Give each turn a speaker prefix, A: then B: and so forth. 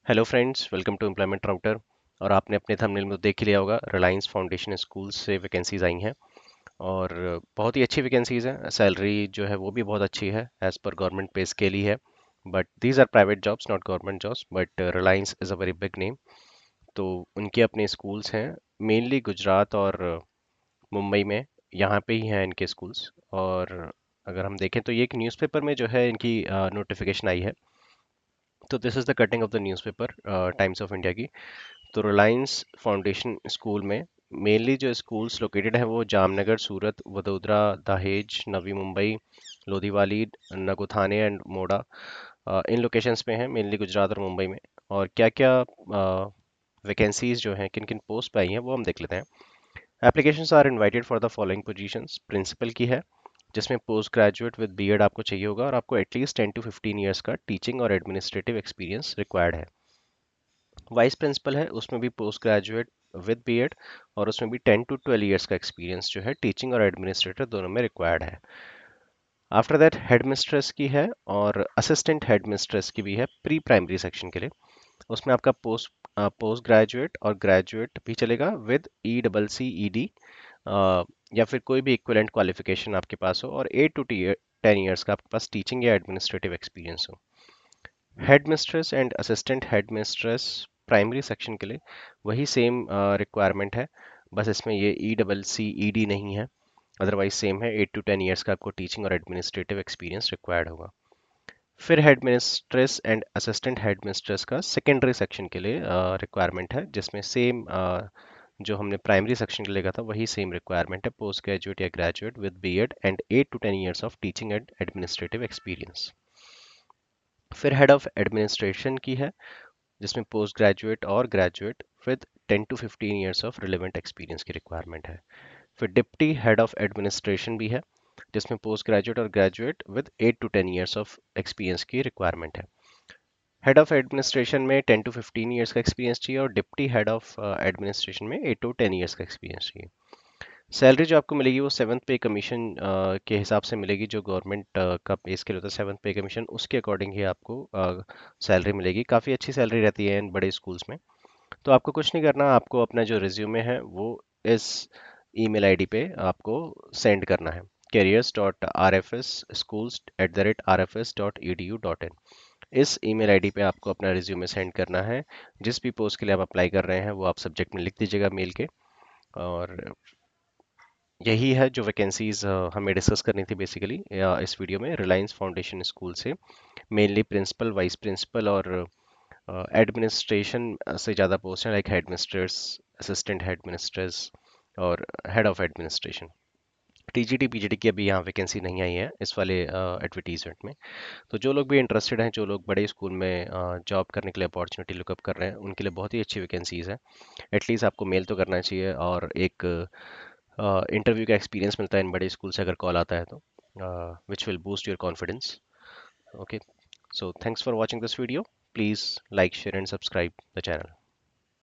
A: Hello friends, welcome to employment router. और आपने अपने थंबनेल में तो देख ही लिया होगा, रिलायंस फाउंडेशन स्कूल से वैकेंसीज आई हैं। और बहुत ही अच्छी वैकेंसीज हैं। सैलरी जो है वो भी बहुत अच्छी है, एज पर गवर्नमेंट पे स्केल ही है। But these are private jobs, not government jobs. But Reliance is a very big name. तो उनके अपने स्कूल्स हैं, मेनली गुजरात और मुंबई में। यहाँ पे ही हैं इनके स्कूल्स। और अगर हम देखें तो ये एक न्यूज़पेपर में जो है इनकी नोटिफिकेशन आई है। तो this is the cutting of the newspaper, times of India की। तो रिलायंस फाउंडेशन स्कूल में मेनली जो स्कूल्स लोकेटेड हैं वो जामनगर, सूरत, वडोदरा, दहेज, नवी मुंबई, लोधीवाली, नगोथाने एंड मोड़ा, इन लोकेशंस पे हैं, मेनली गुजरात और मुंबई में। और क्या क्या वैकेंसीज जो हैं, किन किन पोस्ट पे आई हैं, वो हम देख लेते हैं। Applications are invited for the following positions. Principal की है, जिसमें पोस्ट ग्रेजुएट विद बीएड आपको चाहिए होगा, और आपको एटलीस्ट 10 to 15 ईयर्स का टीचिंग और एडमिनिस्ट्रेटिव एक्सपीरियंस रिक्वायर्ड है। वाइस प्रिंसिपल है, उसमें भी पोस्ट ग्रेजुएट विद बीएड, और उसमें भी 10 to 12 ईयर्स का एक्सपीरियंस जो है टीचिंग और एडमिनिस्ट्रेटर दोनों में रिक्वायर्ड है। आफ्टर दैट हेड मिस्ट्रेस की है, और असिस्टेंट हेड मिस्ट्रेस की भी है प्री प्राइमरी सेक्शन के लिए। उसमें आपका पोस्ट ग्रेजुएट और ग्रेजुएट भी चलेगा विद ECCED, या फिर कोई भी इक्विवेलेंट क्वालिफिकेशन आपके पास हो, और 8 to 10 ईयर्स का आपके पास टीचिंग या एडमिनिस्ट्रेटिव एक्सपीरियंस हो। Head mistress and assistant head mistress primary section के लिए वही सेम रिक्वायरमेंट है, बस इसमें ये ECCED नहीं है। अदरवाइज सेम है, 8 to 10 ईयर्स का आपको टीचिंग और एडमिनिस्ट्रेटिव एक्सपीरियंस रिक्वायर्ड होगा। फिर head mistress and assistant head mistress का सेकेंडरी सेक्शन के लिए रिक्वायरमेंट है, जिसमें सेम जो हमने प्राइमरी सेक्शन के लिए कहा था वही सेम रिक्वायरमेंट है, पोस्ट ग्रेजुएट या graduate with B Ed and 8 to 10 years of teaching and administrative experience. फिर हेड ऑफ एडमिनिस्ट्रेशन की है, जिसमें पोस्ट ग्रेजुएट और graduate with 10 to 15 years of relevant experience की रिक्वायरमेंट है। फिर डिप्टी हेड ऑफ एडमिनिस्ट्रेशन भी है, जिसमें पोस्ट ग्रेजुएट और graduate with 8 to 10 years of experience की रिक्वायरमेंट है। हेड ऑफ एडमिनिस्ट्रेशन में 10 to 15 ईयर्स का एक्सपीरियंस चाहिए, और डिप्टी हेड ऑफ एडमिनिस्ट्रेशन में 8 to 10 ईयर्स का एक्सपीरियंस चाहिए। सैलरी जो आपको मिलेगी वो सेवन्थ पे कमीशन के हिसाब से मिलेगी। जो गवर्नमेंट का पे स्केल होता है, सेवन्थ पे कमीशन, उसके अकॉर्डिंग ही आपको सैलरी मिलेगी। काफ़ी अच्छी सैलरी रहती है इन बड़े स्कूल्स में। तो आपको कुछ नहीं करना, आपको अपना जो रिज्यूमे है वो इस ईमेल आईडी पे आपको सेंड करना है, careers.rfsschools@rfs.edu.in। इस ईमेल आईडी पे आपको अपना रिज्यूमे सेंड करना है। जिस भी पोस्ट के लिए आप अप्लाई कर रहे हैं वो आप सब्जेक्ट में लिख दीजिएगा मेल के। और यही है जो वैकेंसीज हमें डिस्कस करनी थी बेसिकली इस वीडियो में, रिलायंस फाउंडेशन स्कूल से। मेनली प्रिंसिपल, वाइस प्रिंसिपल और एडमिनिस्ट्रेशन से ज़्यादा पोस्ट हैं, like head mistress, assistant head mistress और head of administration. TGT PGT की अभी यहाँ वैकेंसी नहीं आई है इस वाले एडवर्टीजमेंट में। तो जो लोग भी इंटरेस्टेड हैं, जो लोग बड़े स्कूल में जॉब करने के लिए अपॉर्चुनिटी लुकअप कर रहे हैं, उनके लिए बहुत ही अच्छी वैकेंसीज है। एटलीस्ट आपको मेल तो करना चाहिए, और एक इंटरव्यू का एक्सपीरियंस मिलता है इन बड़े स्कूल से अगर कॉल आता है तो, which will boost your confidence. Okay, so thanks for watching this video. Please like, share and subscribe the channel.